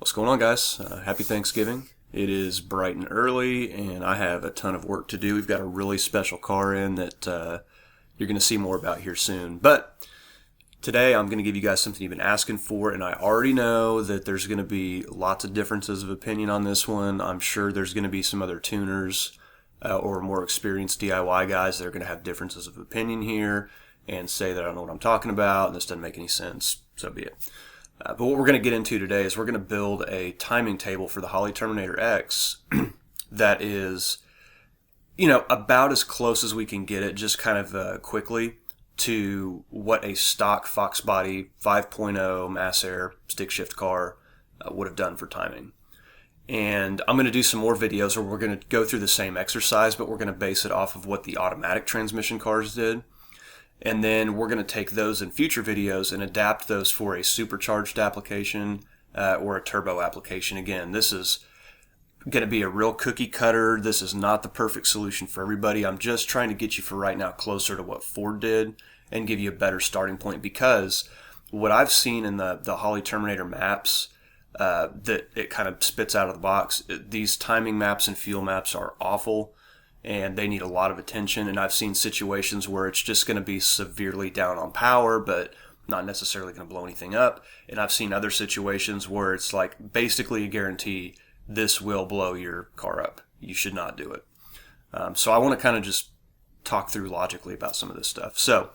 What's going on, guys? Happy Thanksgiving. It is bright and early, and I have a ton of work to do. We've got a really special car in that you're going to see more about here soon. But today I'm going to give you guys something you've been asking for, and I already know that there's going to be lots of differences of opinion on this one. I'm sure there's going to be some other tuners or more experienced DIY guys that are going to have differences of opinion here and say that I don't know what I'm talking about and this doesn't make any sense. So be it. But what we're going to get into today is we're going to build a timing table for the Holley Terminator X that is, about as close as we can get it, just kind of quickly, to what a stock Foxbody 5.0 mass air stick shift car would have done for timing. And I'm going to do some more videos where we're going to go through the same exercise, but we're going to base it off of what the automatic transmission cars did. And then we're going to take those in future videos and adapt those for a supercharged application or a turbo application. Again, this is going to be a real cookie cutter. This is not the perfect solution for everybody. I'm just trying to get you for right now closer to what Ford did and give you a better starting point, because what I've seen in the Holley Terminator maps that it kind of spits out of the box, these timing maps and fuel maps are awful. And they need a lot of attention, and I've seen situations where it's just going to be severely down on power, but not necessarily going to blow anything up. And I've seen other situations where it's like basically a guarantee this will blow your car up. You should not do it. So I want to kind of just talk through logically about some of this stuff. So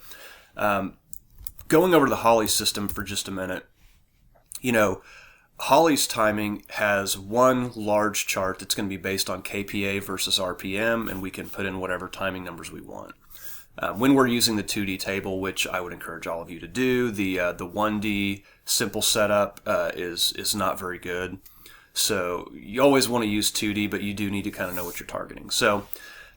going over to the Holley system for just a minute, Holley's timing has one large chart that's going to be based on KPA versus RPM, and we can put in whatever timing numbers we want. When we're using the 2D table, which I would encourage all of you to do, the 1D simple setup is not very good. So you always want to use 2D, but you do need to kind of know what you're targeting. So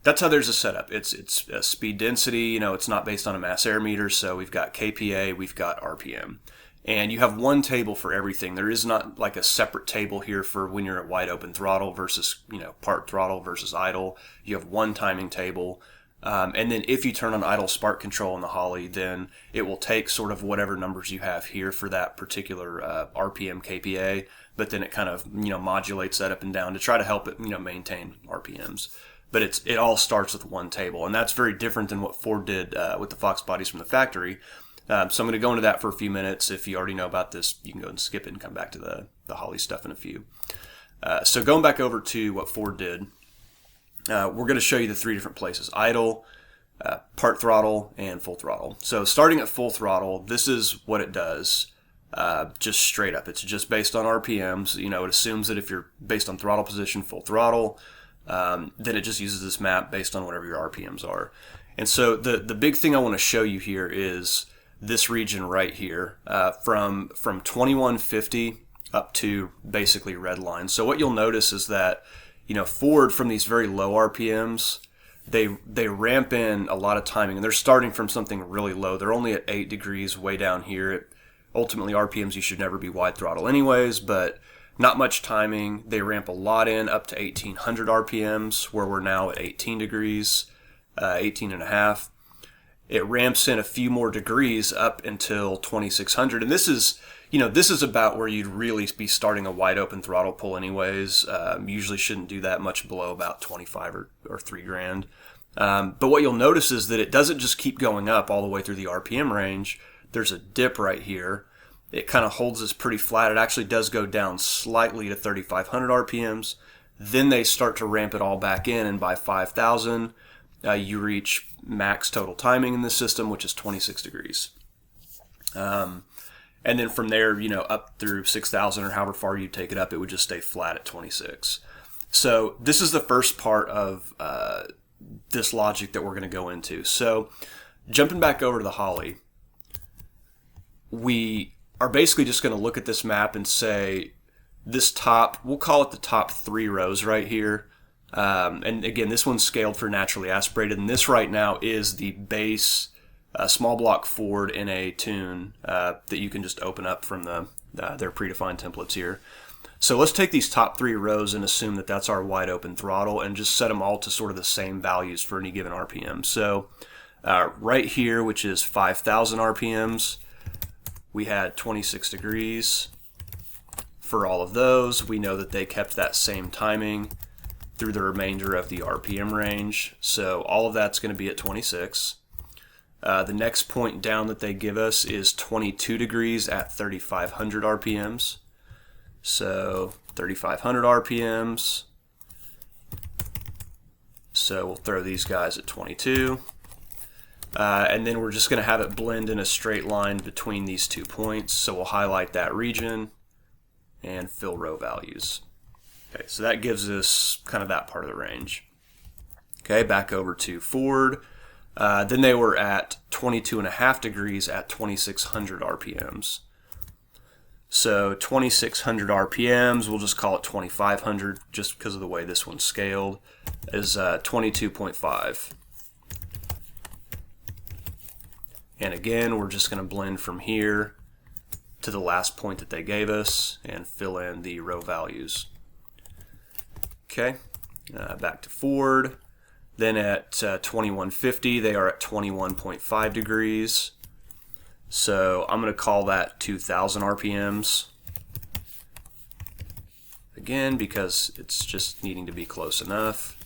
that's how there's a setup. It's a speed density. It's not based on a mass air meter, so we've got KPA, we've got RPM. And you have one table for everything. There is not like a separate table here for when you're at wide open throttle versus, part throttle versus idle. You have one timing table. And then if you turn on idle spark control in the Holley, then it will take sort of whatever numbers you have here for that particular RPM KPA, but then it kind of, modulates that up and down to try to help it, maintain RPMs. But it all starts with one table. And that's very different than what Ford did with the Foxbodies from the factory. So I'm going to go into that for a few minutes. If you already know about this, you can go and skip it and come back to the Holley stuff in a few. So going back over to what Ford did, we're going to show you the three different places: idle, part throttle, and full throttle. So starting at full throttle, this is what it does, just straight up. It's just based on RPMs. It assumes that if you're based on throttle position, full throttle, then it just uses this map based on whatever your RPMs are. And so the big thing I want to show you here is this region right here, from 2150 up to basically red line. So what you'll notice is that, Ford, from these very low RPMs, they ramp in a lot of timing, and they're starting from something really low. They're only at 8 degrees way down here. Ultimately, RPMs, you should never be wide throttle anyways, but not much timing. They ramp a lot in up to 1800 RPMs, where we're now at 18 degrees, 18 and a half. It ramps in a few more degrees up until 2600, and this is about where you'd really be starting a wide open throttle pull anyways. Usually shouldn't do that much below about 25 or 3 grand. But what you'll notice is that it doesn't just keep going up all the way through the RPM range. There's a dip right here. It kind of holds this pretty flat. It actually does go down slightly to 3500 RPMs. Then they start to ramp it all back in, and by 5000, you reach max total timing in this system, which is 26 degrees. And then from there, up through 6,000 or however far you take it up, it would just stay flat at 26. So this is the first part of this logic that we're going to go into. So jumping back over to the Holley, we are basically just going to look at this map and say this top, we'll call it the top 3 rows right here. And again, this one's scaled for naturally aspirated, and this right now is the base small block Ford in a tune that you can just open up from their predefined templates here. So let's take these top 3 rows and assume that that's our wide open throttle, and just set them all to sort of the same values for any given RPM. So right here, which is 5,000 RPMs, we had 26 degrees. for all of those. We know that they kept that same timing through the remainder of the RPM range. So all of that's going to be at 26. The next point down that they give us is 22 degrees at 3,500 RPMs. So 3,500 RPMs. So we'll throw these guys at 22. And then we're just going to have it blend in a straight line between these 2 points. So we'll highlight that region and fill row values. Okay, so that gives us kind of that part of the range. Okay, back over to Ford. Then they were at 22.5 degrees at 2,600 RPMs. So 2,600 RPMs, we'll just call it 2,500 just because of the way this one's scaled, is 22.5. And again, we're just going to blend from here to the last point that they gave us and fill in the row values. Okay, back to Ford. Then at 2150, they are at 21.5 degrees. So I'm going to call that 2,000 RPMs. Again, because it's just needing to be close enough.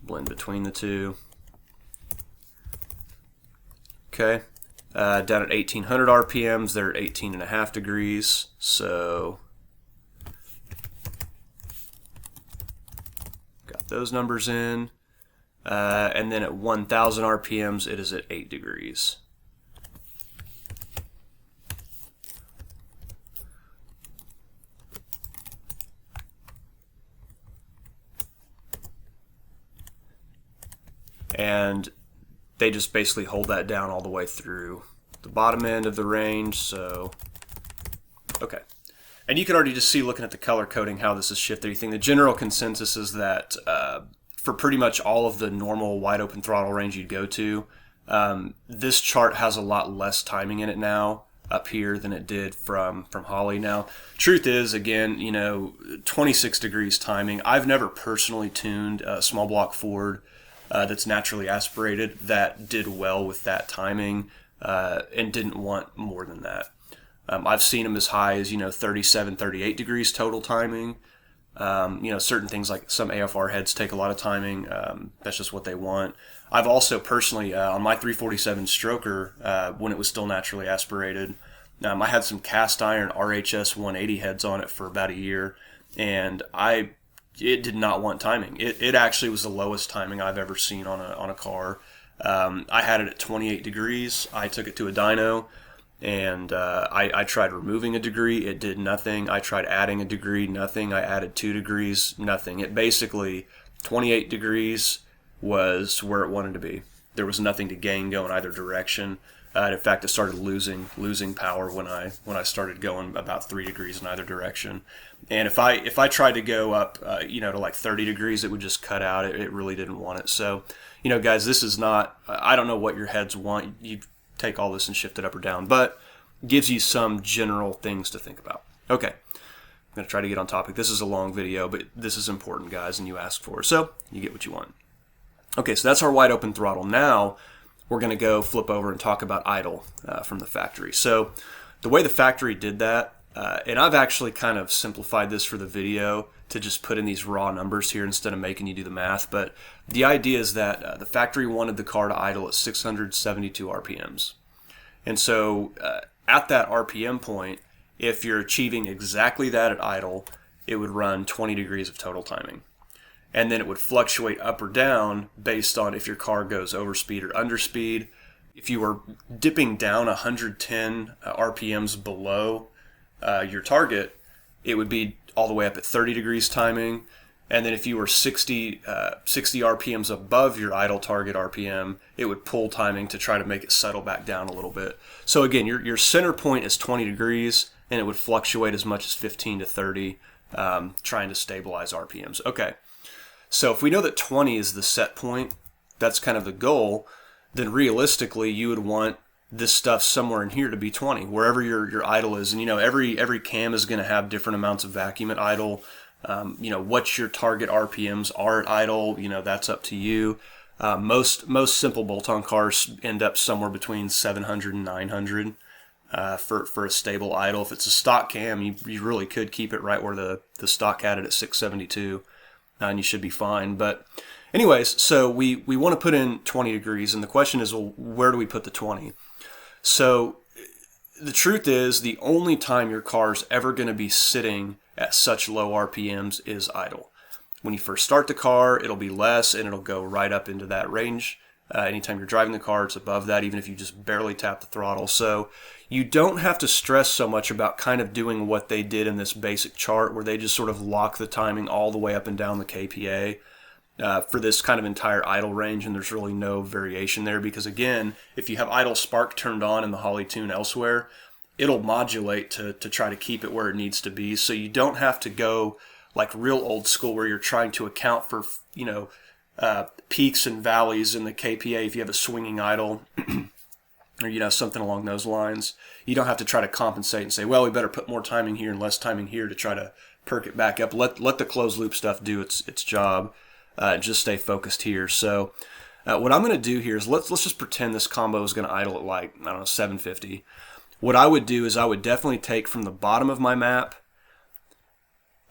Blend between the two. Okay, down at 1,800 RPMs, they're at 18.5 degrees. So got those numbers in. And then at 1,000 RPMs, it is at 8 degrees. And they just basically hold that down all the way through the bottom end of the range. So, okay. And you can already just see, looking at the color coding, how this is shifted. You think the general consensus is that for pretty much all of the normal wide open throttle range you'd go to, this chart has a lot less timing in it now up here than it did from Holley. Now, truth is, again, 26 degrees timing. I've never personally tuned a small block Ford that's naturally aspirated that did well with that timing and didn't want more than that. I've seen them as high as 37, 38 degrees total timing. Certain things like some AFR heads take a lot of timing. That's just what they want. I've also personally, on my 347 stroker, when it was still naturally aspirated, I had some cast iron RHS 180 heads on it for about a year, and it did not want timing. It actually was the lowest timing I've ever seen on a car. I had it at 28 degrees. I took it to a dyno, and I tried removing a degree. It did nothing. I tried adding a degree. Nothing. I added 2 degrees. Nothing. It basically, 28 degrees was where it wanted to be. There was nothing to gain going either direction. In fact, it started losing power when I started going about 3 degrees in either direction. And if I tried to go up, to like 30 degrees, it would just cut out. It really didn't want it. So, guys, this is not. I don't know what your heads want. You take all this and shift it up or down, but gives you some general things to think about. Okay, I'm gonna try to get on topic. This is a long video, but this is important, guys, and you asked for it, so you get what you want. Okay, so that's our wide open throttle. Now we're going to go flip over and talk about idle from the factory. So the way the factory did that, and I've actually kind of simplified this for the video to just put in these raw numbers here instead of making you do the math, but the idea is that the factory wanted the car to idle at 672 RPMs. And so at that RPM point, if you're achieving exactly that at idle, it would run 20 degrees of total timing. And then it would fluctuate up or down based on if your car goes over speed or under speed. If you were dipping down 110 RPMs below your target, it would be all the way up at 30 degrees timing. And then if you were 60 RPMs above your idle target RPM, it would pull timing to try to make it settle back down a little bit. So again, your center point is 20 degrees, and it would fluctuate as much as 15 to 30, trying to stabilize RPMs. Okay. So if we know that 20 is the set point, that's kind of the goal, then realistically you would want this stuff somewhere in here to be 20, wherever your idle is. And every cam is going to have different amounts of vacuum at idle. What your target RPMs are at idle, that's up to you. Most simple bolt-on cars end up somewhere between 700 and 900. for a stable idle. If it's a stock cam, you really could keep it right where the stock had it at 672, and you should be fine. But anyways, so we want to put in 20 degrees, and the question is, well, where do we put the 20? So the truth is, the only time your car is ever going to be sitting at such low RPMs is idle. When you first start the car, it'll be less, and it'll go right up into that range. Anytime you're driving the car, it's above that, even if you just barely tap the throttle. So you don't have to stress so much about kind of doing what they did in this basic chart, where they just sort of lock the timing all the way up and down the KPA for this kind of entire idle range, and there's really no variation there, because again, if you have idle spark turned on in the Holley tune elsewhere, it'll modulate to try to keep it where it needs to be. So you don't have to go like real old school where you're trying to account for, peaks and valleys in the KPA if you have a swinging idle or, something along those lines. You don't have to try to compensate and say, well, we better put more timing here and less timing here to try to perk it back up. Let the closed loop stuff do its job. Just stay focused here. So what I'm going to do here is let's just pretend this combo is going to idle at like, 750. What I would do is I would definitely take from the bottom of my map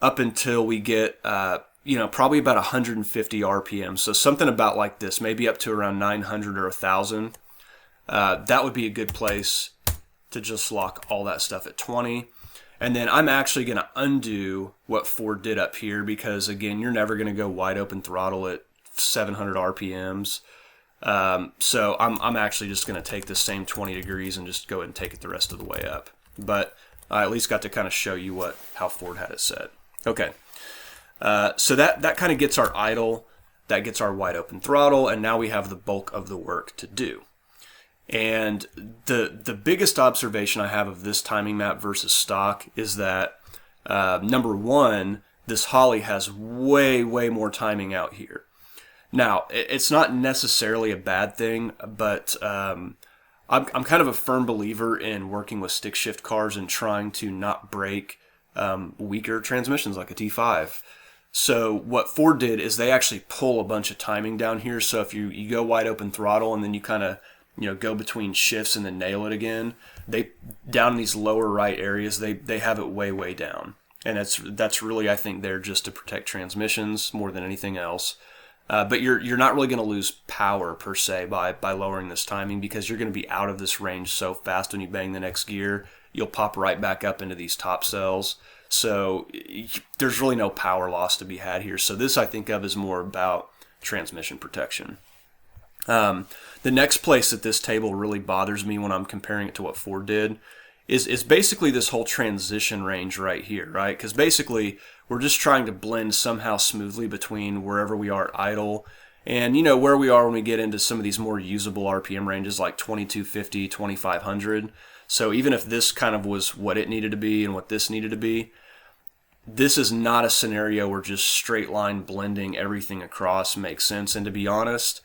up until we get, probably about 150 RPM. So something about like this, maybe up to around 900 or 1,000. That would be a good place to just lock all that stuff at 20. And then I'm actually going to undo what Ford did up here, because again, you're never going to go wide open throttle at 700 RPMs. So I'm actually just going to take this same 20 degrees and just go ahead and take it the rest of the way up. But I at least got to kind of show you how Ford had it set. Okay. So that kind of gets our idle, that gets our wide open throttle, and now we have the bulk of the work to do. And the biggest observation I have of this timing map versus stock is that, number one, this Holley has way more timing out here. Now, it's not necessarily a bad thing, but I'm kind of a firm believer in working with stick shift cars and trying to not break weaker transmissions like a T5. So what Ford did is they actually pull a bunch of timing down here. So if you go wide open throttle and then you kind of go between shifts and then nail it again, they down in these lower right areas they have it way down, and that's really, I think, there just to protect transmissions more than anything else. But you're not really going to lose power per se by lowering this timing, because you're going to be out of this range so fast when you bang the next gear, you'll pop right back up into these top cells. So there's really no power loss to be had here. So this I think of as more about transmission protection. The next place that this table really bothers me when I'm comparing it to what Ford did is basically this whole transition range right here, right? Because basically we're just trying to blend somehow smoothly between wherever we are at idle and where we are when we get into some of these more usable RPM ranges like 2250, 2500. So even if this kind of was what it needed to be and what this needed to be, this is not a scenario where just straight line blending everything across makes sense. And to be honest,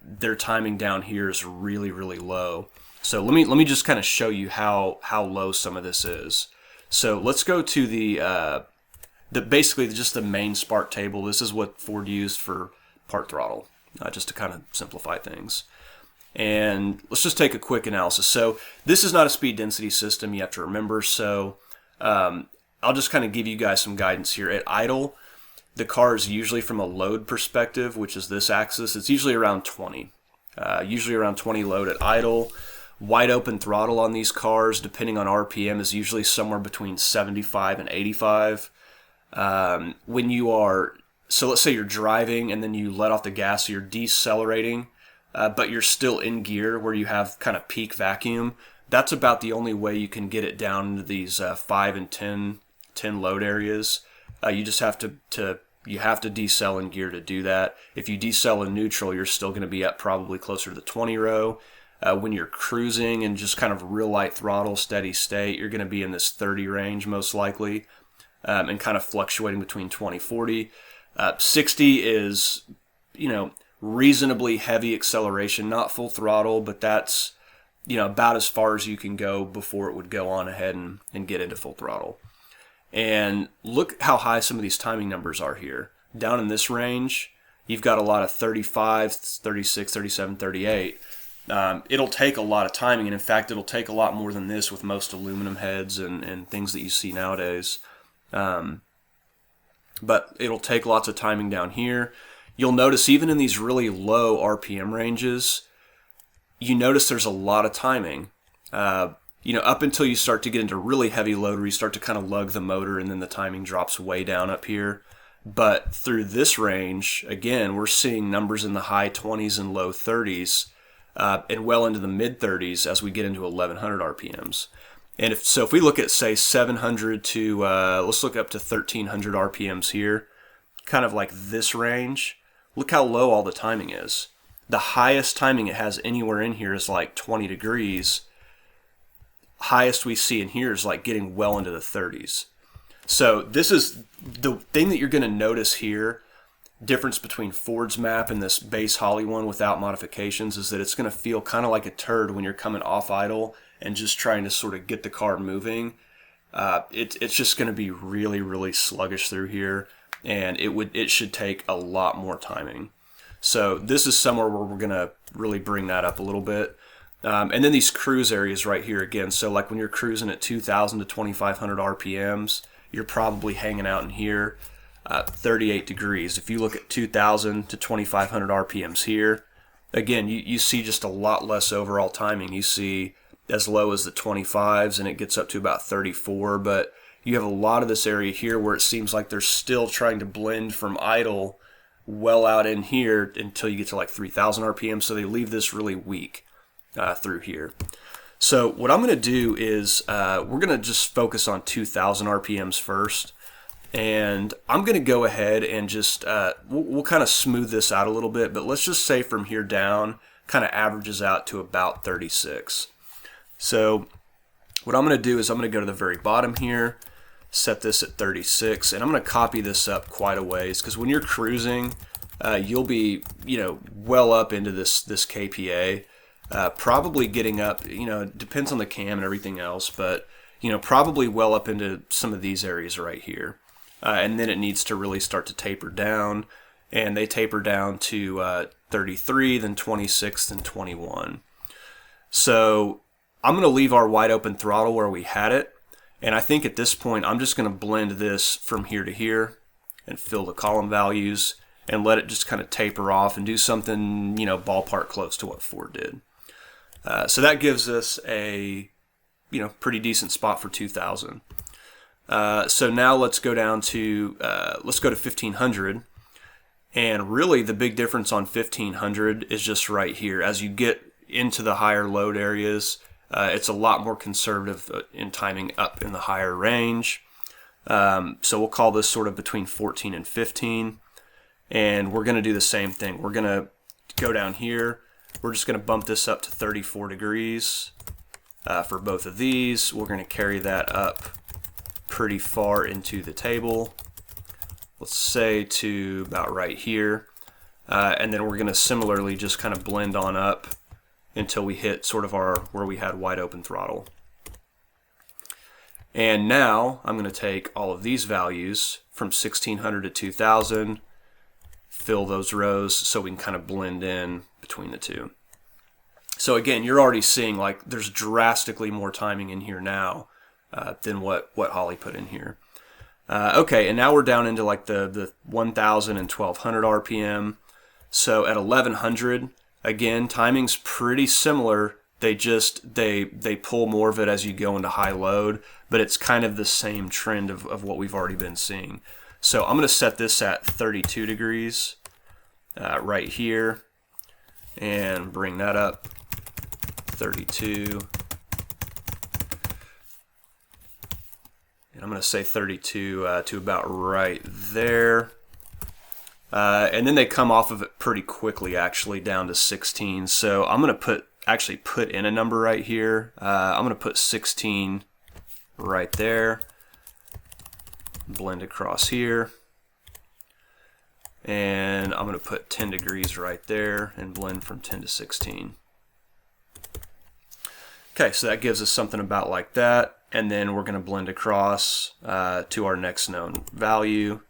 their timing down here is really low. So let me just kind of show you how low some of this is. So let's go to the basically just the main spark table. This is what Ford used for part throttle, just to kind of simplify things. And let's just take a quick analysis. So this is not a speed density system, you have to remember. So I'll just kind of give you guys some guidance here. At idle, the car is usually from a load perspective, which is this axis. It's usually around 20. Usually around 20 load at idle. Wide open throttle on these cars, depending on RPM, is usually somewhere between 75 and 85. When you are, so let's say you're driving and then you let off the gas, so you're decelerating, but you're still in gear where you have kind of peak vacuum. That's about the only way you can get it down into these 5 and 10 load areas. You just have to decel in gear to do that. If you decel in neutral, you're still going to be up probably closer to the 20 row. When you're cruising and just kind of real light throttle, steady state, you're going to be in this 30 range most likely, and kind of fluctuating between 20, 40. 60 is, reasonably heavy acceleration, not full throttle, but that's, about as far as you can go before it would go on ahead and get into full throttle. And look how high some of these timing numbers are here. Down in this range, you've got a lot of 35, 36, 37, 38. it'll take a lot of timing, and in fact it'll take a lot more than this with most aluminum heads and things that you see nowadays. But it'll take lots of timing down here. You'll notice even in these really low RPM ranges, you notice there's a lot of timing. You know, up until you start to get into really heavy load where you start to kind of lug the motor, and then the timing drops way down up here. But through this range, again, we're seeing numbers in the high 20s and low 30s, and well into the mid 30s as we get into 1100 RPMs. And if we look at, say, 700 to, let's look up to 1300 RPMs here, kind of like this range, look how low all the timing is. The highest timing it has anywhere in here is like 20 degrees. Highest we see in here is like getting well into the 30s. So this is the thing that you're going to notice here, difference between Ford's map and this base Holley one without modifications, is that it's going to feel kind of like a turd when you're coming off idle and just trying to sort of get the car moving. It's just going to be really, really sluggish through here, and it should take a lot more timing. So this is somewhere where we're going to really bring that up a little bit. And then these cruise areas right here again. So like when you're cruising at 2,000 to 2,500 RPMs, you're probably hanging out in here, 38 degrees. If you look at 2,000 to 2,500 RPMs here, again, you see just a lot less overall timing. You see as low as the 25s, and it gets up to about 34, but you have a lot of this area here where it seems like they're still trying to blend from idle well out in here until you get to like 3,000 RPM, so they leave this really weak through here. So what I'm going to do is we're going to just focus on 2,000 RPMs first, and I'm going to go ahead and just we'll kind of smooth this out a little bit, but let's just say from here down kind of averages out to about 36. So what I'm going to do is I'm going to go to the very bottom here, set this at 36, and I'm going to copy this up quite a ways, because when you're cruising, you'll be, you know, well up into this kPa, probably getting up, you know, it depends on the cam and everything else, but, you know, probably well up into some of these areas right here. And then it needs to really start to taper down, and they taper down to 33, then 26, then 21. So I'm going to leave our wide open throttle where we had it, and I think at this point I'm just going to blend this from here to here and fill the column values and let it just kind of taper off and do something, you know, ballpark close to what Ford did. So that gives us a, you know, pretty decent spot for 2,000. So now let's go down to, let's go to 1,500. And really the big difference on 1,500 is just right here. As you get into the higher load areas, it's a lot more conservative in timing up in the higher range. So we'll call this sort of between 14 and 15. And we're going to do the same thing. We're going to go down here. We're just going to bump this up to 34 degrees for both of these. We're going to carry that up pretty far into the table. Let's say to about right here. And then we're going to similarly just kind of blend on up until we hit sort of where we had wide open throttle. And now I'm going to take all of these values from 1,600 to 2,000, fill those rows so we can kind of blend in between the two. So again, you're already seeing like there's drastically more timing in here now than what Holley put in here. Okay, and now we're down into like the 1,000 and 1,200 RPM. So at 1,100, again, timing's pretty similar. They pull more of it as you go into high load, but it's kind of the same trend of what we've already been seeing. So I'm going to set this at 32 degrees right here and bring that up 32. And I'm going to say 32 to about right there. And then they come off of it pretty quickly, actually, down to 16. So I'm going to put in a number right here. I'm going to put 16 right there. Blend across here. And I'm going to put 10 degrees right there and blend from 10 to 16. Okay, so that gives us something about like that. And then we're going to blend across to our next known value.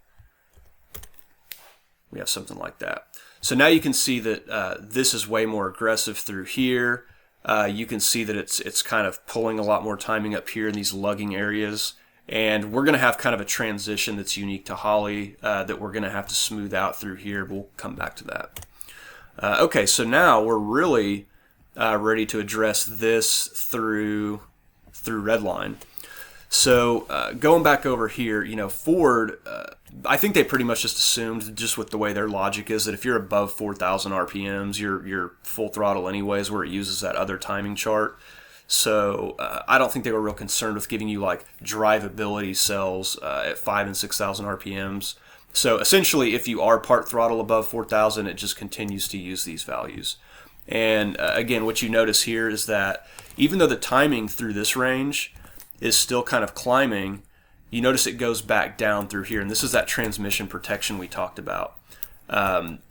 We have something like that. So now you can see that this is way more aggressive through here. You can see that it's kind of pulling a lot more timing up here in these lugging areas. And we're going to have kind of a transition that's unique to Holley that we're going to have to smooth out through here. We'll come back to that. Okay, so now we're really ready to address this through redline. So going back over here, Ford, I think they pretty much just assumed, just with the way their logic is, that if you're above 4,000 RPMs, you're full throttle anyways, where it uses that other timing chart. So I don't think they were real concerned with giving you like drivability cells at 5,000 and 6,000 RPMs. So essentially, if you are part throttle above 4,000, it just continues to use these values. And again, what you notice here is that even though the timing through this range is still kind of climbing, you notice it goes back down through here. And this is that transmission protection we talked about.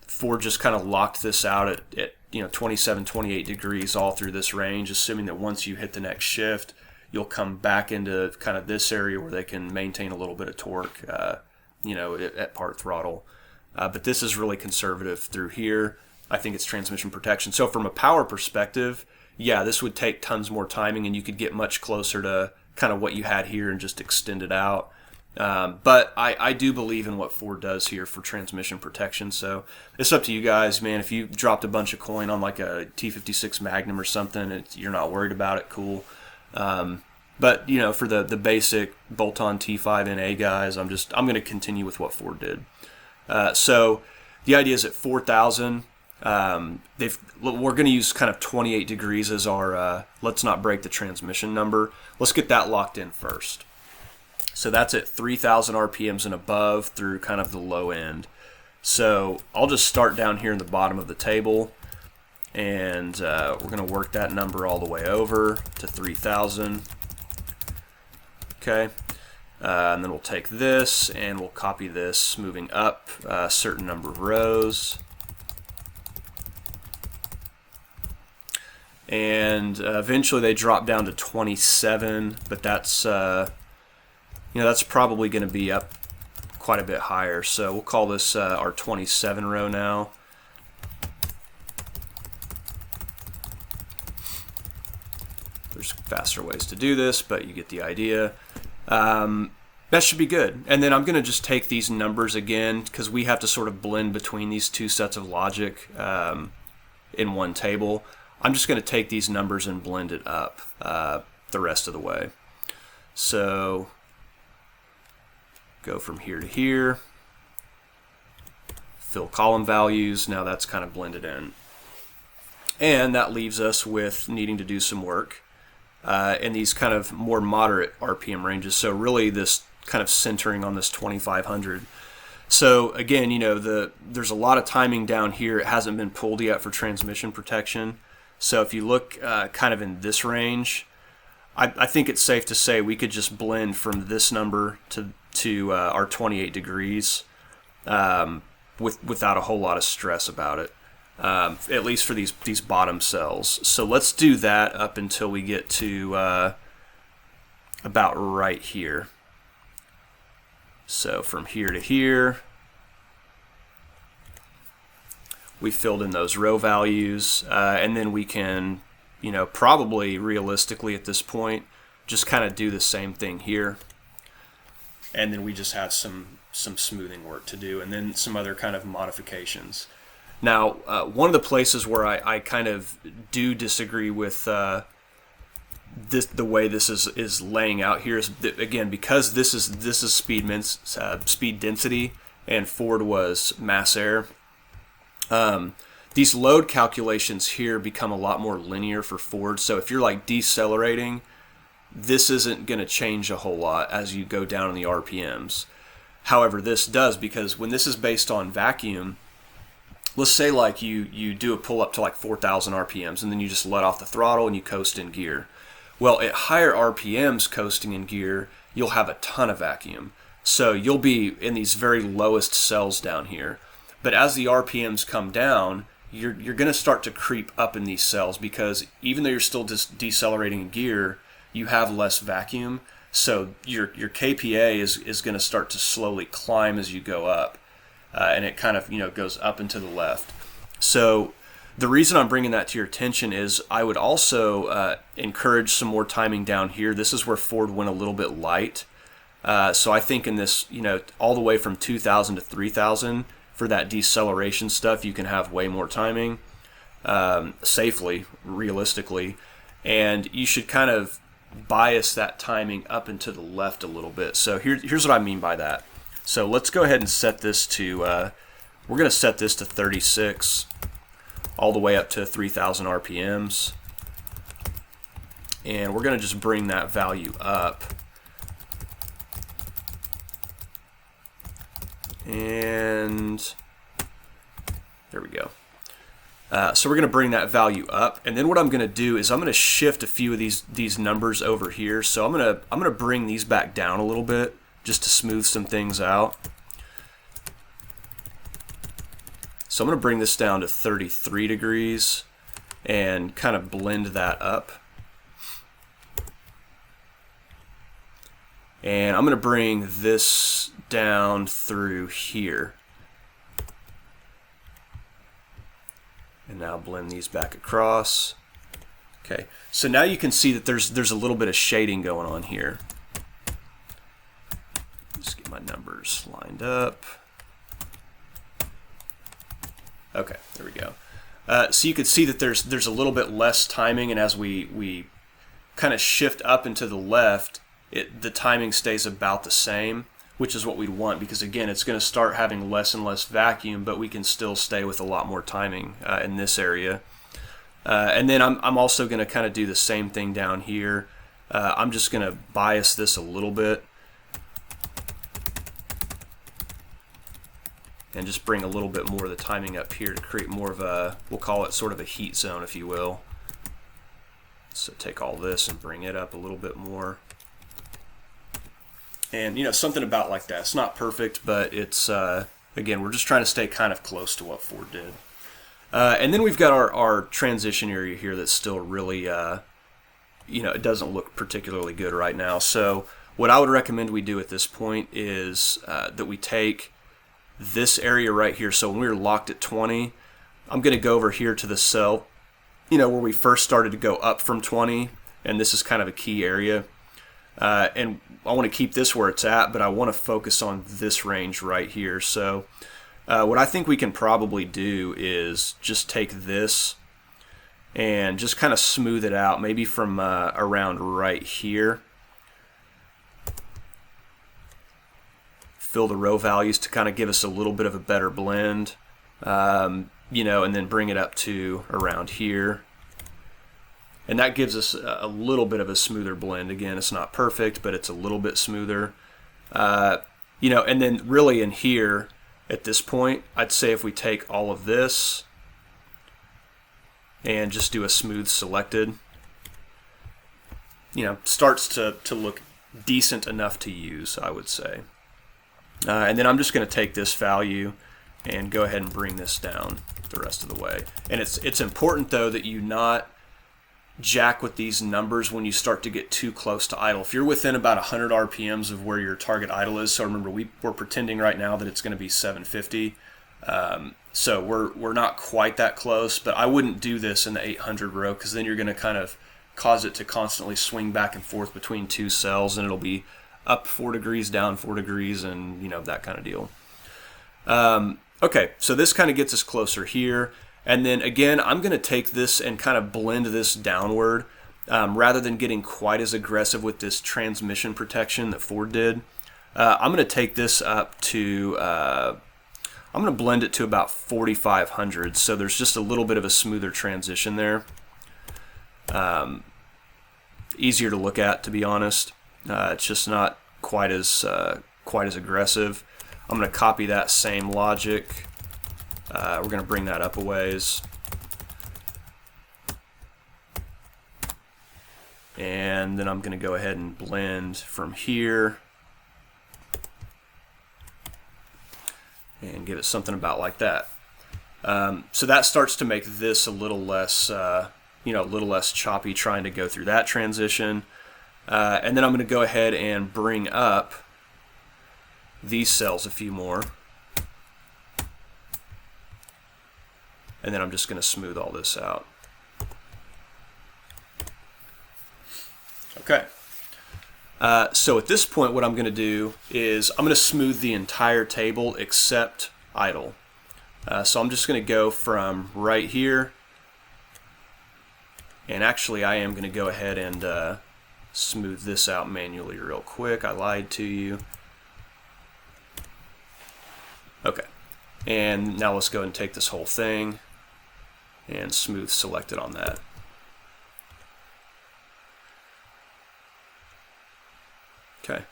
Ford just kind of locked this out at 27, 28 degrees all through this range, assuming that once you hit the next shift, you'll come back into kind of this area where they can maintain a little bit of torque, at part throttle. But this is really conservative through here. I think it's transmission protection. So from a power perspective, yeah, this would take tons more timing, and you could get much closer to kind of what you had here and just extend it out. But I do believe in what Ford does here for transmission protection. So it's up to you guys, man. If you dropped a bunch of coin on like a T56 Magnum or something, you're not worried about it, cool. But for the basic bolt-on T5NA guys, I'm going to continue with what Ford did. So the idea is at 4,000, we're going to use kind of 28 degrees as our let's not break the transmission number. Let's get that locked in first. So that's at 3,000 RPMs and above through kind of the low end. So I'll just start down here in the bottom of the table, and we're going to work that number all the way over to 3,000. Okay, and then we'll take this and we'll copy this, moving up a certain number of rows. And eventually they drop down to 27, but that's that's probably going to be up quite a bit higher. So we'll call this our 27 row now. There's faster ways to do this, but you get the idea. That should be good. And then I'm going to just take these numbers again, because we have to sort of blend between these two sets of logic in one table. I'm just going to take these numbers and blend it up the rest of the way. So go from here to here, fill column values. Now that's kind of blended in. And that leaves us with needing to do some work in these kind of more moderate RPM ranges. So really this kind of centering on this 2,500. So again, there's a lot of timing down here. It hasn't been pulled yet for transmission protection. So if you look kind of in this range, I think it's safe to say we could just blend from this number to our 28 degrees without a whole lot of stress about it, at least for these bottom cells. So let's do that up until we get to about right here. So from here to here, we filled in those row values, and then we can, probably realistically at this point, just kind of do the same thing here. And then we just have some smoothing work to do, and then some other kind of modifications. Now, one of the places where I kind of do disagree with the way this is laying out here is that, again, because this is speed density and Ford was mass air. These load calculations here become a lot more linear for Ford. So if you're like decelerating, this isn't going to change a whole lot as you go down in the RPMs. However, this does, because when this is based on vacuum, let's say like you do a pull up to like 4,000 RPMs and then you just let off the throttle and you coast in gear. Well, at higher RPMs coasting in gear, you'll have a ton of vacuum. So you'll be in these very lowest cells down here. But as the RPMs come down, you're going to start to creep up in these cells, because even though you're still just decelerating in gear, you have less vacuum. So your KPA is going to start to slowly climb as you go up. and it kind of goes up and to the left. So the reason I'm bringing that to your attention is I would also encourage some more timing down here. This is where Ford went a little bit light. So I think in this, all the way from 2,000 to 3,000 for that deceleration stuff, you can have way more timing safely, realistically. And you should kind of bias that timing up and to the left a little bit. So here's what I mean by that. So let's go ahead and set this to, we're going to set this to 36 all the way up to 3,000 RPMs. And we're going to just bring that value up. And there we go. So we're going to bring that value up, and then what I'm going to do is I'm going to shift a few of these numbers over here. So I'm going to bring these back down a little bit just to smooth some things out. So I'm going to bring this down to 33 degrees and kind of blend that up. And I'm going to bring this down through here. And now blend these back across. Okay, so now you can see that there's a little bit of shading going on here. Just get my numbers lined up. Okay, there we go. So you can see that there's a little bit less timing, and as we kind of shift up and to the left, the timing stays about the same, which is what we'd want, because again, it's going to start having less and less vacuum, but we can still stay with a lot more timing in this area. And then I'm also going to kind of do the same thing down here. I'm just going to bias this a little bit and just bring a little bit more of the timing up here to create more of a, we'll call it sort of a heat zone, if you will. So take all this and bring it up a little bit more. And something about like that. It's not perfect, but it's again, we're just trying to stay kind of close to what Ford did. And then we've got our transition area here that's still really, it doesn't look particularly good right now. So what I would recommend we do at this point is that we take this area right here. So when we were locked at 20, I'm going to go over here to the cell, where we first started to go up from 20, and this is kind of a key area. And I want to keep this where it's at, but I want to focus on this range right here. So what I think we can probably do is just take this and just kind of smooth it out, maybe from around right here. Fill the row values to kind of give us a little bit of a better blend, and then bring it up to around here. And that gives us a little bit of a smoother blend. Again, it's not perfect, but it's a little bit smoother. And then really in here, at this point, I'd say if we take all of this and just do a smooth selected, starts to look decent enough to use, I would say. And then I'm just going to take this value and go ahead and bring this down the rest of the way. And it's important, though, that you not jack with these numbers when you start to get too close to idle. If you're within about 100 RPMs of where your target idle is, so remember we're pretending right now that it's going to be 750, so we're not quite that close, but I wouldn't do this in the 800 row, because then you're going to kind of cause it to constantly swing back and forth between two cells, and it'll be up 4 degrees, down 4 degrees, and that kind of deal. Okay, so this kind of gets us closer here. And then again, I'm going to take this and kind of blend this downward rather than getting quite as aggressive with this transmission protection that Ford did. I'm going to take this up to, I'm going to blend it to about 4,500. So there's just a little bit of a smoother transition there. Easier to look at, to be honest. It's just not quite as aggressive. I'm going to copy that same logic. We're going to bring that up a ways. And then I'm going to go ahead and blend from here and give it something about like that. So that starts to make this a little less, a little less choppy trying to go through that transition. And then I'm going to go ahead and bring up these cells a few more. and then I'm just going to smooth all this out. Okay. So at this point, what I'm going to do is I'm going to smooth the entire table except idle. So I'm just going to go from right here, and actually I am going to go ahead and smooth this out manually real quick. I lied to you. Okay, and now let's go ahead and take this whole thing and smooth select it on that. Okay,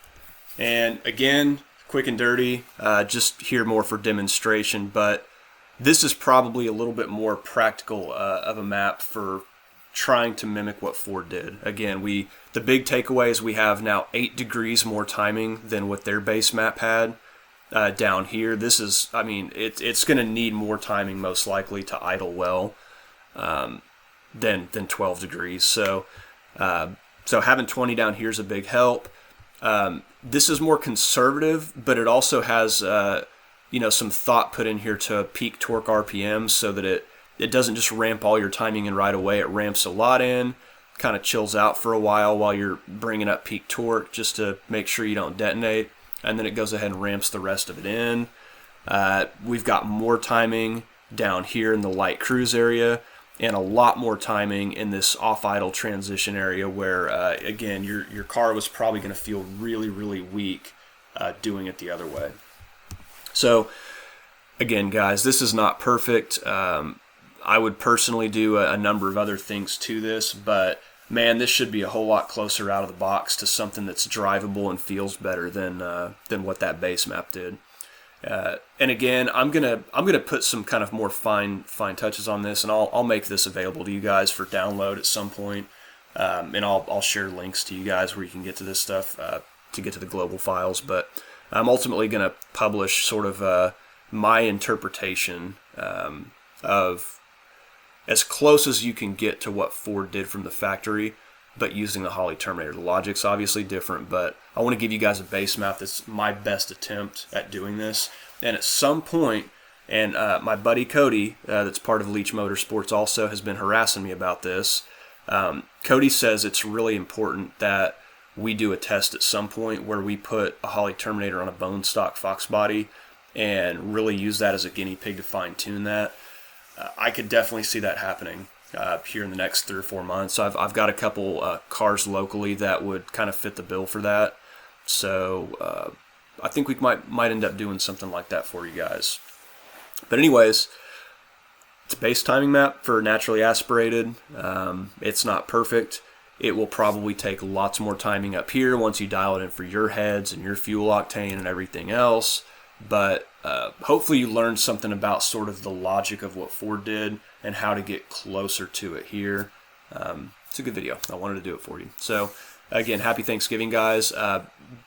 and again, quick and dirty, just here more for demonstration, but this is probably a little bit more practical of a map for trying to mimic what Ford did. Again, the big takeaway is we have now 8 degrees more timing than what their base map had down here. This is, I mean, it's going to need more timing most likely to idle well than 12 degrees. So having 20 down here is a big help. This is more conservative, but it also has some thought put in here to peak torque RPMs so that it doesn't just ramp all your timing in right away. It ramps a lot in, kind of chills out for a while you're bringing up peak torque just to make sure you don't detonate, and then it goes ahead and ramps the rest of it in. We've got more timing down here in the light cruise area, and a lot more timing in this off-idle transition area where, again, your car was probably going to feel really, really weak doing it the other way. So, again, guys, this is not perfect. I would personally do a number of other things to this, but man, this should be a whole lot closer out of the box to something that's drivable and feels better than what that base map did. And again, I'm gonna put some kind of more fine touches on this, and I'll make this available to you guys for download at some point. And I'll share links to you guys where you can get to this stuff to get to the global files. But I'm ultimately gonna publish sort of my interpretation of as close as you can get to what Ford did from the factory, but using the Holley Terminator. The logic's obviously different, but I want to give you guys a base map that's my best attempt at doing this. And at some point, and my buddy Cody, that's part of Leech Motorsports, also has been harassing me about this. Cody says it's really important that we do a test at some point where we put a Holley Terminator on a bone stock Foxbody and really use that as a guinea pig to fine-tune that. I could definitely see that happening here in the next 3 or 4 months. I've got a couple cars locally that would kind of fit the bill for that. So I think we might end up doing something like that for you guys. But anyways, it's a base timing map for naturally aspirated. It's not perfect. It will probably take lots more timing up here once you dial it in for your heads and your fuel octane and everything else. But hopefully you learned something about sort of the logic of what Ford did and how to get closer to it here. It's a good video. I wanted to do it for you. So again, happy Thanksgiving, guys.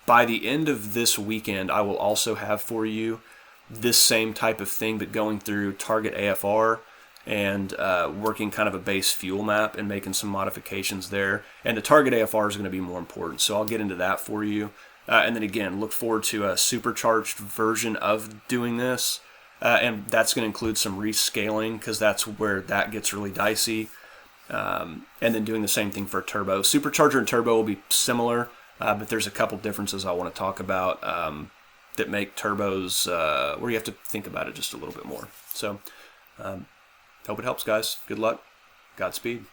By the end of this weekend, I will also have for you this same type of thing, but going through Target AFR and working kind of a base fuel map and making some modifications there. And the Target AFR is going to be more important, so I'll get into that for you. And then again, look forward to a supercharged version of doing this. And that's going to include some rescaling because that's where that gets really dicey. And then doing the same thing for turbo. Supercharger and turbo will be similar, but there's a couple differences I want to talk about that make turbos where you have to think about it just a little bit more. So hope it helps, guys. Good luck. Godspeed.